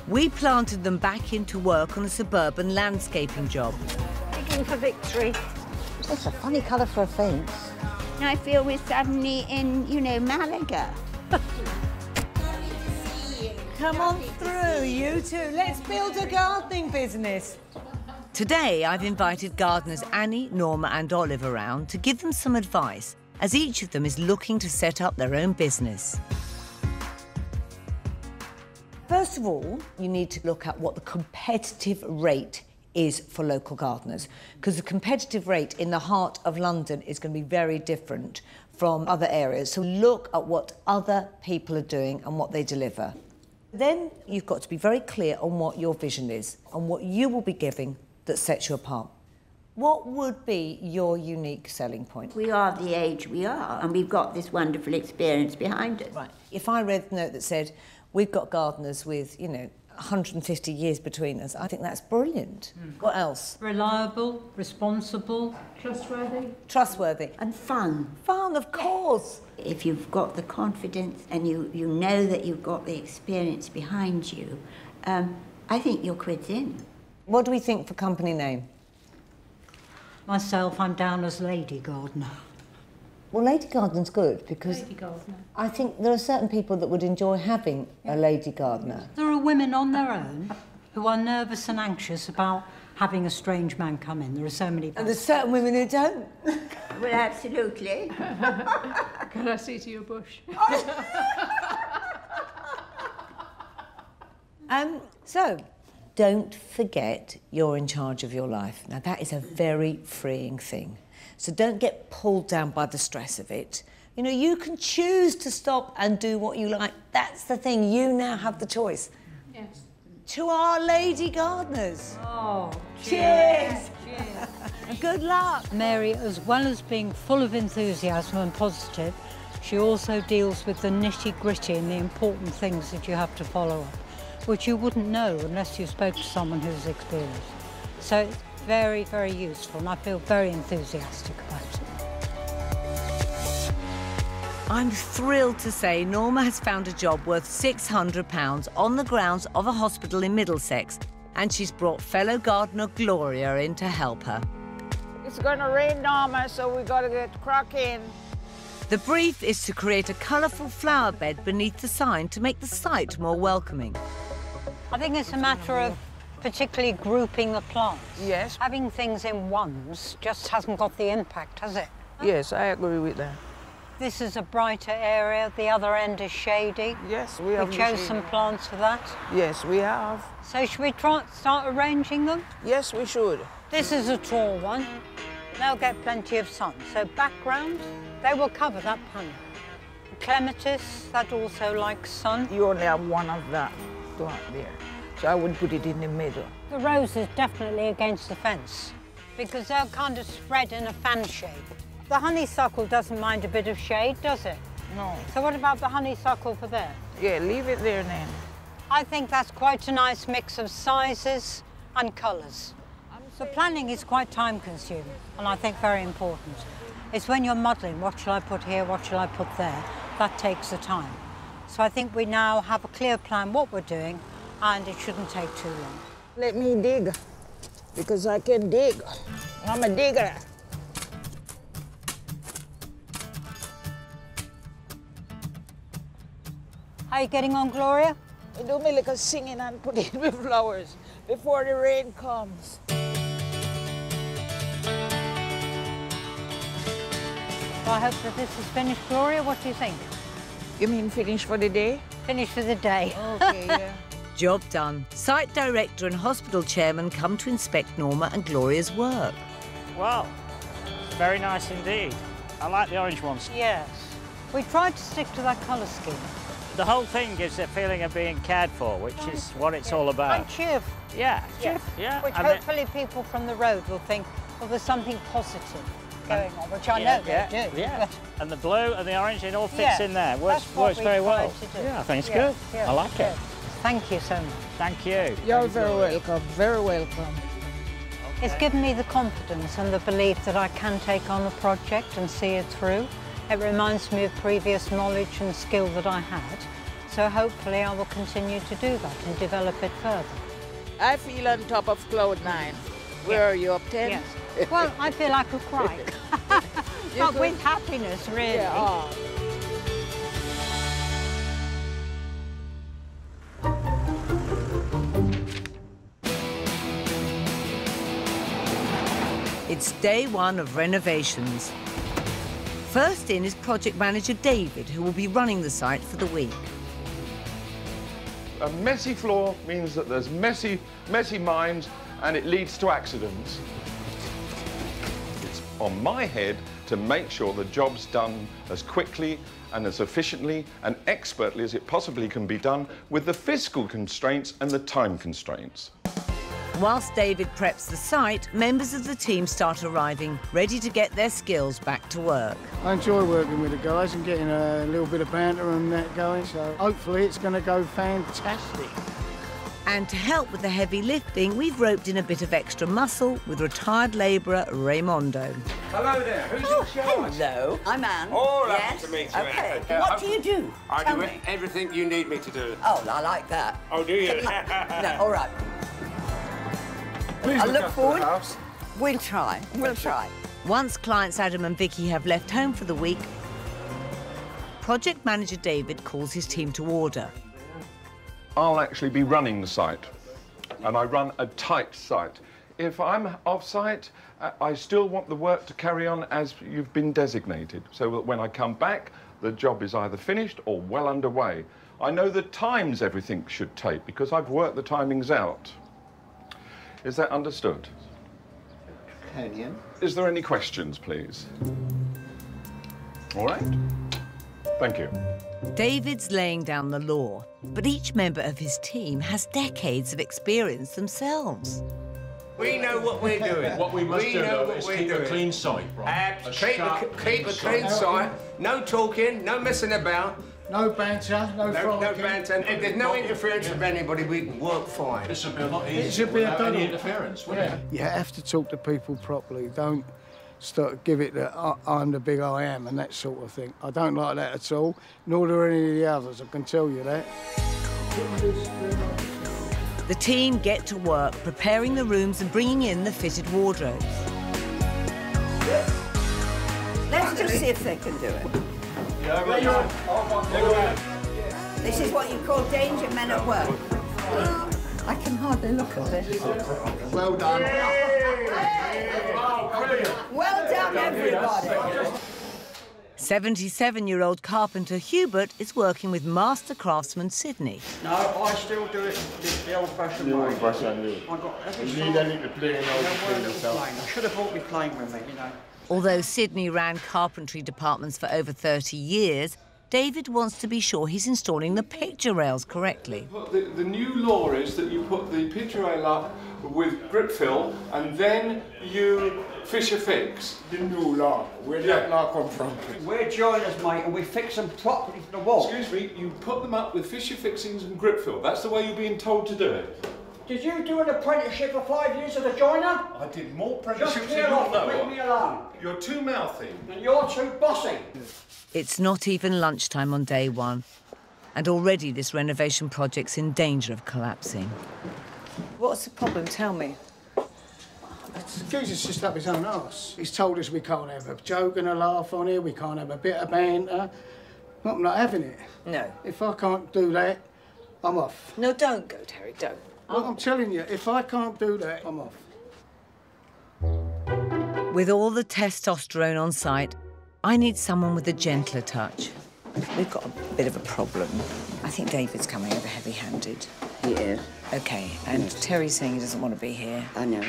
[SPEAKER 3] We planted them back into work on a suburban landscaping job.
[SPEAKER 6] Digging for victory.
[SPEAKER 3] That's a funny colour for a fence.
[SPEAKER 6] I feel we're suddenly in, you know, Malaga.
[SPEAKER 3] Come on through, you two. Let's build a gardening business. Today, I've invited gardeners Annie, Norma and Olive around to give them some advice, as each of them is looking to set up their own business. First of all, you need to look at what the competitive rate is for local gardeners, because the competitive rate in the heart of London is going to be very different from other areas. So look at what other people are doing and what they deliver. Then you've got to be very clear on what your vision is and what you will be giving that sets you apart. What would be your unique selling point?
[SPEAKER 6] We are the age we are, and we've got this wonderful experience behind us.
[SPEAKER 3] Right. If I read the note that said, we've got gardeners with, you know, 150 years between us, I think that's brilliant. What else?
[SPEAKER 19] Reliable, responsible, trustworthy.
[SPEAKER 3] Trustworthy.
[SPEAKER 6] And fun.
[SPEAKER 3] Fun, of course.
[SPEAKER 6] If you've got the confidence and you know that you've got the experience behind you, I think your quid's in.
[SPEAKER 3] What do we think for company name?
[SPEAKER 19] Myself, I'm down as Lady Gardener.
[SPEAKER 3] Well, Lady Gardener's good because
[SPEAKER 19] Lady Gardener.
[SPEAKER 3] I think there are certain people that would enjoy having a lady gardener.
[SPEAKER 19] There are women on their own who are nervous and anxious about having a strange man come in. There are so many.
[SPEAKER 3] And there's certain women who don't.
[SPEAKER 6] Well, absolutely.
[SPEAKER 17] Can I see to your bush?
[SPEAKER 3] So, don't forget you're in charge of your life. Now, that is a very freeing thing. So don't get pulled down by the stress of it. You know, you can choose to stop and do what you like. That's the thing. You now have the choice.
[SPEAKER 17] Yes.
[SPEAKER 3] To our lady gardeners.
[SPEAKER 19] Oh,
[SPEAKER 3] cheers.
[SPEAKER 19] Cheers.
[SPEAKER 3] Good luck.
[SPEAKER 19] Mary, as well as being full of enthusiasm and positive, she also deals with the nitty-gritty and the important things that you have to follow up, which you wouldn't know unless you spoke to someone who's experienced. So it's very, very useful, and I feel very enthusiastic about it.
[SPEAKER 3] I'm thrilled to say Norma has found a job worth £600 on the grounds of a hospital in Middlesex, and she's brought fellow gardener Gloria in to help her.
[SPEAKER 17] It's going to rain, Norma, so we got to get cracking.
[SPEAKER 3] The brief is to create a colourful flower bed beneath the sign to make the site more welcoming.
[SPEAKER 19] I think it's a matter of particularly grouping the plants.
[SPEAKER 17] Yes.
[SPEAKER 19] Having things in ones just hasn't got the impact, has it?
[SPEAKER 17] Yes, I agree with that.
[SPEAKER 19] This is a brighter area, the other end is shady.
[SPEAKER 17] Yes, we have.
[SPEAKER 19] We chose some plants for that.
[SPEAKER 17] Yes, we have.
[SPEAKER 19] So should we start arranging them?
[SPEAKER 17] Yes, we should.
[SPEAKER 19] This is a tall one. They'll get plenty of sun. So background, they will cover that panel. Clematis, that also likes sun.
[SPEAKER 17] You only have one of that there, so I would put it in the middle.
[SPEAKER 19] The rose is definitely against the fence because they'll kind of spread in a fan shape.
[SPEAKER 7] The honeysuckle doesn't mind a bit of shade, does it?
[SPEAKER 17] No.
[SPEAKER 7] So what about the honeysuckle for there?
[SPEAKER 17] Yeah, leave it there then.
[SPEAKER 7] I think that's quite a nice mix of sizes and colours. The planning is quite time-consuming, and I think very important. It's when you're modelling, what shall I put here, what shall I put there, that takes the time. So I think we now have a clear plan what we're doing, and it shouldn't take too long.
[SPEAKER 17] Let me dig, because I can dig. I'm a digger.
[SPEAKER 7] How are you getting on, Gloria?
[SPEAKER 17] I do me little singing and put in with flowers before the rain comes.
[SPEAKER 7] So I hope that this is finished, Gloria. What do you think?
[SPEAKER 17] You mean finished for the day?
[SPEAKER 7] Finished for the day.
[SPEAKER 17] Okay, yeah.
[SPEAKER 3] Job done. Site director and hospital chairman come to inspect Norma and Gloria's work.
[SPEAKER 13] Wow, very nice indeed. I like the orange ones.
[SPEAKER 7] Yes. We tried to stick to that colour scheme.
[SPEAKER 13] The whole thing gives a feeling of being cared for, which is what it's all about.
[SPEAKER 7] And cheerful.
[SPEAKER 13] Yeah,
[SPEAKER 7] Yes.
[SPEAKER 13] yeah.
[SPEAKER 7] Which
[SPEAKER 13] and
[SPEAKER 7] hopefully people from the road will think, well, there's something positive going on, which I know they do.
[SPEAKER 13] Yeah, and the blue and the orange, it all fits
[SPEAKER 7] Yeah,
[SPEAKER 13] in there.
[SPEAKER 7] that's what
[SPEAKER 13] Works
[SPEAKER 7] we
[SPEAKER 13] very
[SPEAKER 7] tried
[SPEAKER 13] well.
[SPEAKER 7] to do.
[SPEAKER 13] Yeah, I think it's
[SPEAKER 7] Yeah,
[SPEAKER 13] good.
[SPEAKER 7] yeah,
[SPEAKER 13] I like
[SPEAKER 7] good.
[SPEAKER 13] it.
[SPEAKER 7] Thank you so much.
[SPEAKER 13] Thank you.
[SPEAKER 17] You're very welcome, very welcome.
[SPEAKER 7] It's given me the confidence and the belief that I can take on a project and see it through. It reminds me of previous knowledge and skill that I had. So hopefully I will continue to do that and develop it further.
[SPEAKER 17] I feel on top of cloud 9. Where are you, up 10?
[SPEAKER 7] Yes. Well, I feel I could cry. But with happiness, really.
[SPEAKER 17] Yeah, oh.
[SPEAKER 3] It's day one of renovations. First in is project manager David, who will be running the site for the week.
[SPEAKER 22] A messy floor means that there's messy minds and it leads to accidents. It's on my head to make sure the job's done as quickly and as efficiently and expertly as it possibly can be done with the fiscal constraints and the time constraints.
[SPEAKER 3] Whilst David preps the site, members of the team start arriving, ready to get their skills back to work.
[SPEAKER 14] I enjoy working with the guys and getting a little bit of banter and that going, so hopefully it's going to go fantastic.
[SPEAKER 3] And to help with the heavy lifting, we've roped in a bit of extra muscle with retired labourer Raymondo.
[SPEAKER 24] Hello there, who's in charge?
[SPEAKER 2] Hello. I'm Anne.
[SPEAKER 24] Oh, lovely
[SPEAKER 2] yes.
[SPEAKER 24] to meet you,
[SPEAKER 2] Okay.
[SPEAKER 24] Anne.
[SPEAKER 2] What do you do?
[SPEAKER 24] I
[SPEAKER 2] Tell
[SPEAKER 24] do
[SPEAKER 2] me.
[SPEAKER 24] everything you need me to do.
[SPEAKER 2] Oh, I like that.
[SPEAKER 24] Oh, do you?
[SPEAKER 2] No, all right.
[SPEAKER 24] Please
[SPEAKER 2] I
[SPEAKER 24] look
[SPEAKER 2] look
[SPEAKER 24] after
[SPEAKER 2] forward.
[SPEAKER 24] the house.
[SPEAKER 2] We'll try. We'll try.
[SPEAKER 3] Once clients Adam and Vicky have left home for the week, project manager David calls his team to order.
[SPEAKER 22] I'll actually be running the site, and I run a tight site. If I'm off-site, I still want the work to carry on as you've been designated, so that when I come back, the job is either finished or well underway. I know the times everything should take, because I've worked the timings out. Is that understood?
[SPEAKER 8] Canyon.
[SPEAKER 22] Is there any questions, please? All right. Thank you.
[SPEAKER 3] David's laying down the law, but each member of his team has decades of experience themselves.
[SPEAKER 24] We know what we're doing.
[SPEAKER 25] What we must do,
[SPEAKER 24] know
[SPEAKER 25] though,
[SPEAKER 24] what
[SPEAKER 25] is
[SPEAKER 24] we're
[SPEAKER 25] keep
[SPEAKER 24] doing.
[SPEAKER 25] a clean site, right?
[SPEAKER 24] Keep a clean site. No talking, no messing about.
[SPEAKER 14] No banter, no
[SPEAKER 24] No
[SPEAKER 14] frolicking.
[SPEAKER 24] banter. And if there's no interference with anybody, we can work fine.
[SPEAKER 25] This would be a lot easier
[SPEAKER 14] It should be a
[SPEAKER 25] without any
[SPEAKER 14] tunnel.
[SPEAKER 25] interference, wouldn't it?
[SPEAKER 14] You have to talk to people properly. Don't give it that I'm the big I am and that sort of thing. I don't like that at all, nor do any of the others, I can tell you that.
[SPEAKER 3] The team get to work preparing the rooms and bringing in the fitted wardrobes.
[SPEAKER 2] Let's just see if they can do it. This is what you call danger men at work. I can hardly look at this.
[SPEAKER 14] Well done.
[SPEAKER 2] Well done, everybody.
[SPEAKER 3] 77-year-old carpenter Hubert is working with master craftsman Sydney.
[SPEAKER 21] No, I still do it the old-fashioned way. I got every
[SPEAKER 5] You don't need to plane
[SPEAKER 21] I should have brought my plane with me, you know.
[SPEAKER 3] Although Sydney ran carpentry departments for over 30 years, David wants to be sure he's installing the picture rails correctly.
[SPEAKER 9] The new law is that you put the picture rail up with grip fill and then you Fisher Fix?
[SPEAKER 14] The new law. Where did that law come from?
[SPEAKER 21] We're joiners, mate, and we fix them properly for the wall.
[SPEAKER 9] Excuse me, you put them up with Fisher Fixings and grip fill. That's the way you're being told to do it.
[SPEAKER 21] Did you do an apprenticeship for 5 years as a joiner?
[SPEAKER 9] I did more apprenticeships
[SPEAKER 21] Just
[SPEAKER 9] than
[SPEAKER 21] clear
[SPEAKER 9] you
[SPEAKER 21] off and
[SPEAKER 9] know.
[SPEAKER 21] leave me alone.
[SPEAKER 9] You're too mouthy.
[SPEAKER 21] And you're too bossy.
[SPEAKER 3] It's not even lunchtime on day one, and already this renovation project's in danger of collapsing.
[SPEAKER 1] What's the problem? Tell me.
[SPEAKER 14] Jesus just up his own arse. He's told us we can't have a joke and a laugh on here, we can't have a bit of banter. I'm not having it.
[SPEAKER 1] No.
[SPEAKER 14] If I can't do that, I'm off.
[SPEAKER 1] No, don't go, Terry, don't.
[SPEAKER 14] Well, I'm telling you, if I can't do that, I'm off.
[SPEAKER 3] With all the testosterone on site, I need someone with a gentler touch.
[SPEAKER 1] We've got a bit of a problem. I think David's coming over heavy-handed.
[SPEAKER 2] He is.
[SPEAKER 1] OK, and Terry's saying he doesn't want to be here.
[SPEAKER 2] I know.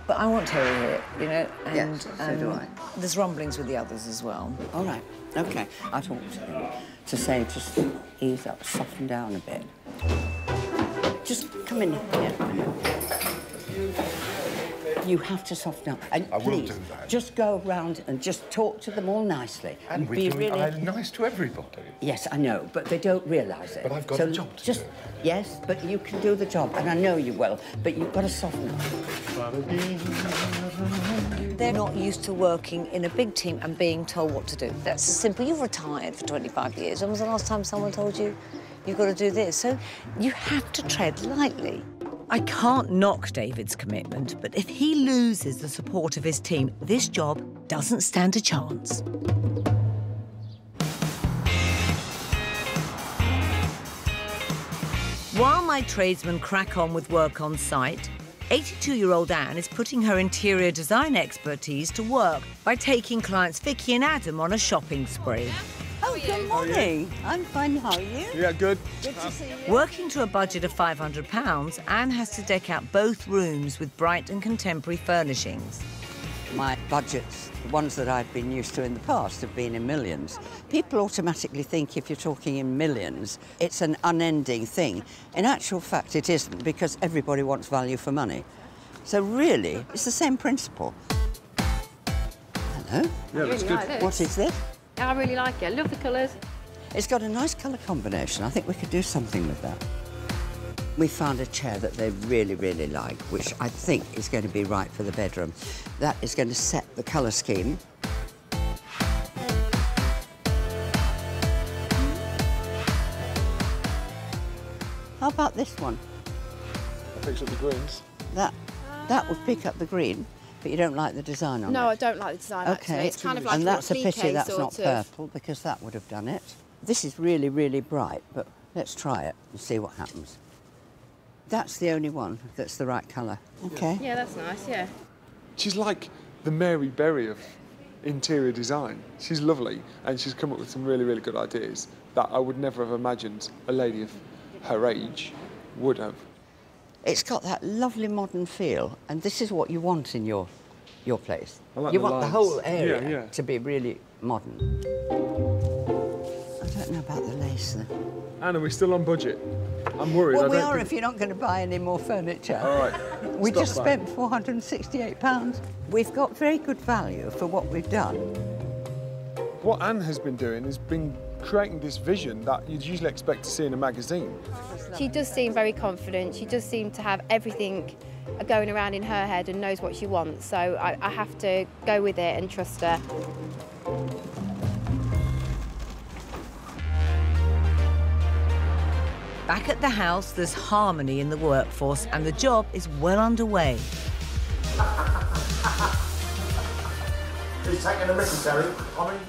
[SPEAKER 1] But I want Terry here, you know, and
[SPEAKER 2] Yes, so do I.
[SPEAKER 1] There's rumblings with the others as well.
[SPEAKER 2] All right, OK. I talk to him to say just ease up, soften down a bit. Just come in here. You have to soften up. And
[SPEAKER 12] I will
[SPEAKER 2] please,
[SPEAKER 12] do that.
[SPEAKER 2] just go around and just talk to them all nicely.
[SPEAKER 12] And
[SPEAKER 2] be
[SPEAKER 12] I'm nice to everybody.
[SPEAKER 2] Yes, I know, but they don't realise it.
[SPEAKER 12] But I've got a job to do.
[SPEAKER 2] Yes, but you can do the job, and I know you will, but you've got to soften up.
[SPEAKER 1] They're not used to working in a big team and being told what to do. That's simple. You've retired for 25 years. When was the last time someone told you you've got to do this? So you have to tread lightly.
[SPEAKER 3] I can't knock David's commitment, but if he loses the support of his team, this job doesn't stand a chance. While my tradesmen crack on with work on site, 82-year-old Anne is putting her interior design expertise to work by taking clients Vicky and Adam on a shopping spree.
[SPEAKER 2] Oh, good morning. I'm fine. How are you?
[SPEAKER 12] Yeah, good.
[SPEAKER 2] Good to see you.
[SPEAKER 3] Working to a budget of £500, Anne has to deck out both rooms with bright and contemporary furnishings.
[SPEAKER 2] My budgets, the ones that I've been used to in the past, have been in millions. People automatically think if you're talking in millions, it's an unending thing. In actual fact, it isn't, because everybody wants value for money. So really, it's the same principle. Hello?
[SPEAKER 12] Yeah, that's good.
[SPEAKER 2] What is this?
[SPEAKER 15] I really like it. I love the colours.
[SPEAKER 2] It's got a nice colour combination. I think we could do something with that. We found a chair that they really, really like, which I think is going to be right for the bedroom. That is going to set the colour scheme. How about this one?
[SPEAKER 12] That picks up the greens.
[SPEAKER 2] That would pick up the green, but you don't like the design on it.
[SPEAKER 15] No, I don't like the design, actually.
[SPEAKER 2] Okay,
[SPEAKER 15] It's kind of like
[SPEAKER 2] and that's a pity
[SPEAKER 15] applique
[SPEAKER 2] that's not
[SPEAKER 15] sort of.
[SPEAKER 2] purple, because that would have done it. This is really, really bright, but let's try it and see what happens. That's the only one that's the right colour. Okay.
[SPEAKER 15] Yeah, that's nice, yeah.
[SPEAKER 12] She's like the Mary Berry of interior design. She's lovely, and she's come up with some really, really good ideas that I would never have imagined a lady of her age would have.
[SPEAKER 2] It's got that lovely modern feel, and this is what you want in your place.
[SPEAKER 12] I like
[SPEAKER 2] You
[SPEAKER 12] the
[SPEAKER 2] want the
[SPEAKER 12] lines.
[SPEAKER 2] whole area
[SPEAKER 12] Yeah.
[SPEAKER 2] to be really modern. I don't know about the lace, though.
[SPEAKER 12] Anne, are we still on budget? I'm worried.
[SPEAKER 2] Well,
[SPEAKER 12] I
[SPEAKER 2] we
[SPEAKER 12] don't
[SPEAKER 2] are
[SPEAKER 12] think...
[SPEAKER 2] if you're not going to buy any more furniture.
[SPEAKER 12] All right.
[SPEAKER 2] We
[SPEAKER 12] Stop
[SPEAKER 2] just
[SPEAKER 12] that.
[SPEAKER 2] spent £468. We've got very good value for what we've done.
[SPEAKER 12] What Anne has been doing is been creating this vision that you'd usually expect to see in a magazine.
[SPEAKER 15] She does seem very confident. She does seem to have everything going around in her head and knows what she wants. So I have to go with it and trust her.
[SPEAKER 3] Back at the house, there's harmony in the workforce and the job is well underway.
[SPEAKER 5] He's taking a mickey, Terry.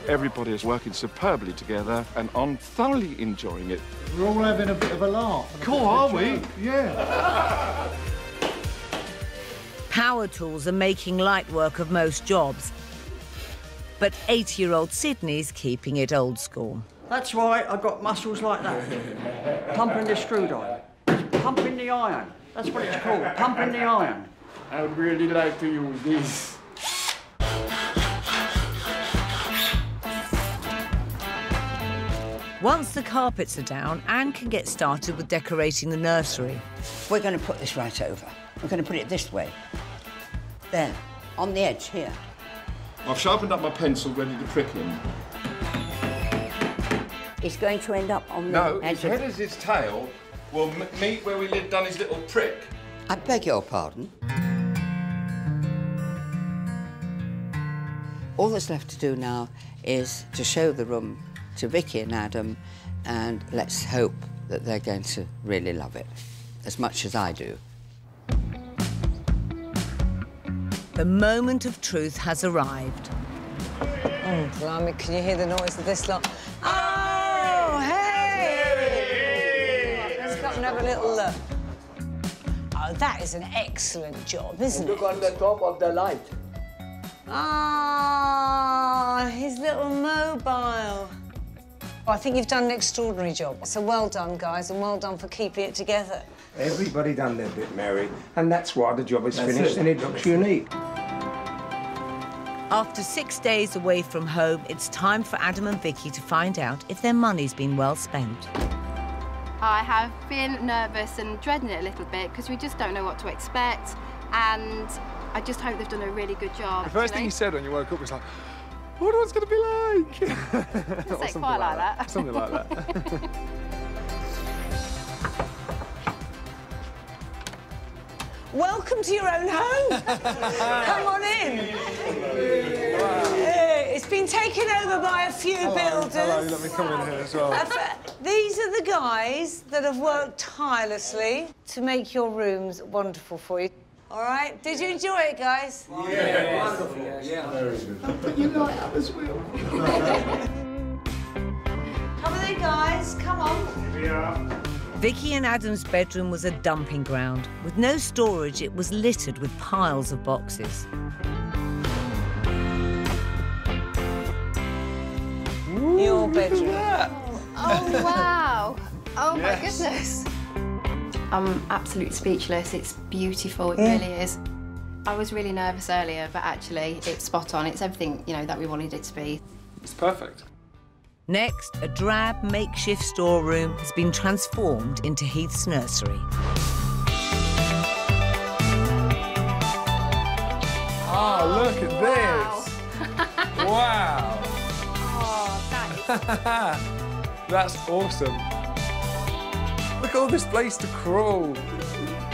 [SPEAKER 9] Everybody is working superbly together, and I'm thoroughly enjoying it.
[SPEAKER 8] We're all having a bit of a laugh.
[SPEAKER 9] Cool, are we?
[SPEAKER 8] Yeah.
[SPEAKER 3] Power tools are making light work of most jobs. But 80-year-old Sydney's keeping it old school.
[SPEAKER 21] That's why I got muscles like that. Pumping the screwdriver. Pumping the iron. That's what it's called, pumping the iron.
[SPEAKER 14] I would really like to use this.
[SPEAKER 3] Once the carpets are down, Anne can get started with decorating the nursery.
[SPEAKER 2] We're going to put this right over. We're going to put it this way. There. On the edge, here.
[SPEAKER 9] I've sharpened up my pencil, ready to prick him.
[SPEAKER 2] It's going to end up on the
[SPEAKER 9] No,
[SPEAKER 2] edge.
[SPEAKER 9] his head as his tail will meet where we done his little prick.
[SPEAKER 2] I beg your pardon. All that's left to do now is to show the room to Vicky and Adam, and let's hope that they're going to really love it, as much as I do.
[SPEAKER 3] The moment of truth has arrived.
[SPEAKER 10] Oh, blimey, can you hear the noise of this lot? Oh, hey! Let's go and have a little look. Oh, that is an excellent job, isn't it?
[SPEAKER 21] Look on the top of the light.
[SPEAKER 10] Ah, his little mobile. I think you've done an extraordinary job. So well done, guys, and well done for keeping it together.
[SPEAKER 24] Everybody done their bit, Mary, and that's why the job is finished and it looks unique.
[SPEAKER 3] After 6 days away from home, it's time for Adam and Vicky to find out if their money's been well spent.
[SPEAKER 15] I have been nervous and dreading it a little bit because we just don't know what to expect, and I just hope they've done a really good job.
[SPEAKER 12] The first thing you said when you woke up was like, I wonder what it's going to be like.
[SPEAKER 15] Say it quite like that.
[SPEAKER 12] Something like that.
[SPEAKER 10] Welcome to your own home. Come on in. It's been taken over by a few builders.
[SPEAKER 12] Hello, let me come in here as well.
[SPEAKER 10] These are the guys that have worked tirelessly to make your rooms wonderful for you. All right? Did you enjoy it, guys?
[SPEAKER 24] Yeah, wonderful. Yeah, very good.
[SPEAKER 21] But you light up as well.
[SPEAKER 10] Come on then, guys. Come on.
[SPEAKER 9] Here we are.
[SPEAKER 3] Vicky and Adam's bedroom was a dumping ground. With no storage, it was littered with piles of boxes.
[SPEAKER 10] Your bedroom.
[SPEAKER 15] Oh, wow. Oh, my
[SPEAKER 12] Yes.
[SPEAKER 15] goodness. I'm absolutely speechless. It's beautiful, it really is. I was really nervous earlier, but actually it's spot on. It's everything, you know, that we wanted it to be.
[SPEAKER 12] It's perfect.
[SPEAKER 3] Next, a drab makeshift storeroom has been transformed into Heath's nursery.
[SPEAKER 12] Oh, look at this. Wow.
[SPEAKER 15] Oh, that is...
[SPEAKER 12] That's awesome. Look at all this place to crawl.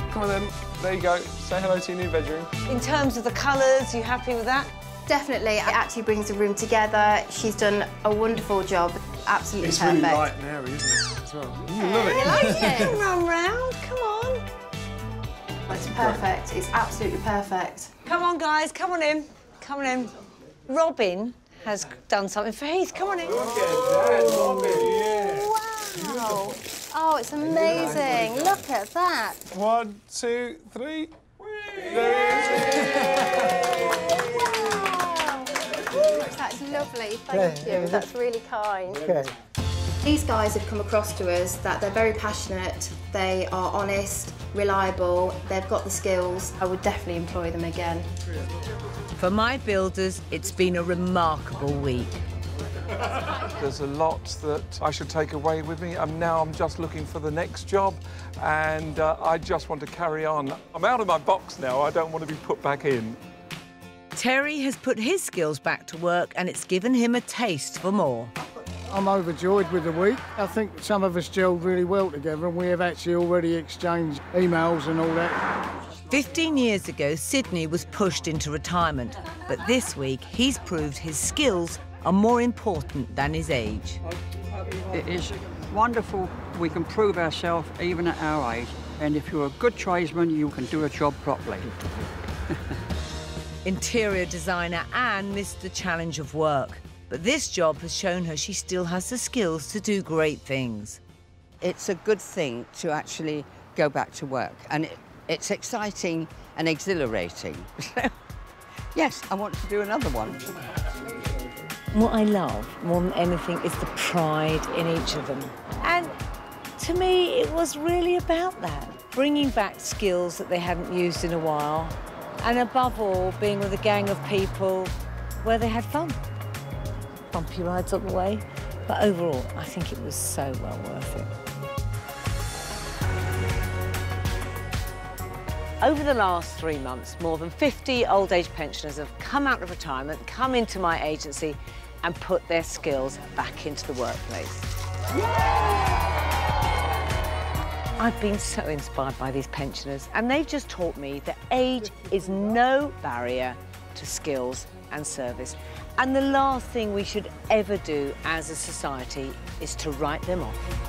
[SPEAKER 12] Come on then, there you go. Say hello to your new bedroom.
[SPEAKER 10] In terms of the colours, you happy with that?
[SPEAKER 15] Definitely, it actually brings the room together. She's done a wonderful job. Absolutely
[SPEAKER 12] It's
[SPEAKER 15] perfect.
[SPEAKER 12] really light Mary, isn't it, as well? You love it.
[SPEAKER 15] You like
[SPEAKER 10] You
[SPEAKER 15] it?
[SPEAKER 10] can run round, come on.
[SPEAKER 15] It's perfect. It's absolutely perfect.
[SPEAKER 10] Come on, guys, come on in. Come on in. Robin has done something for Heath. Come on in.
[SPEAKER 24] Look at that, Robin.
[SPEAKER 15] Wow. Oh, it's amazing. Look at that.
[SPEAKER 12] 1, 2, 3. There
[SPEAKER 15] That's lovely. Thank you. That's really kind.
[SPEAKER 14] Okay.
[SPEAKER 15] These guys have come across to us that they're very passionate, they are honest, reliable, they've got the skills. I would definitely employ them again.
[SPEAKER 3] For my builders, it's been a remarkable week.
[SPEAKER 9] There's a lot that I should take away with me. Now I'm just looking for the next job, and I just want to carry on. I'm out of my box now. I don't want to be put back in.
[SPEAKER 3] Terry has put his skills back to work, and it's given him a taste for more.
[SPEAKER 14] I'm overjoyed with the week. I think some of us gelled really well together, and we have actually already exchanged emails and all that.
[SPEAKER 3] 15 years ago, Sydney was pushed into retirement, but this week he's proved his skills are more important than his age.
[SPEAKER 21] It is wonderful we can prove ourselves even at our age, and if you're a good tradesman, you can do a job properly.
[SPEAKER 3] Interior designer Anne missed the challenge of work, but this job has shown her she still has the skills to do great things.
[SPEAKER 2] It's a good thing to actually go back to work, and it's exciting and exhilarating. Yes, I want to do another one.
[SPEAKER 1] What I love more than anything is the pride in each of them. And to me, it was really about that. Bringing back skills that they hadn't used in a while. And above all, being with a gang of people where they had fun. Bumpy rides on the way. But overall, I think it was so well worth it.
[SPEAKER 3] Over the last 3 months, more than 50 old age pensioners have come out of retirement, come into my agency and put their skills back into the workplace. I've been so inspired by these pensioners, and they've just taught me that age is no barrier to skills and service. And the last thing we should ever do as a society is to write them off.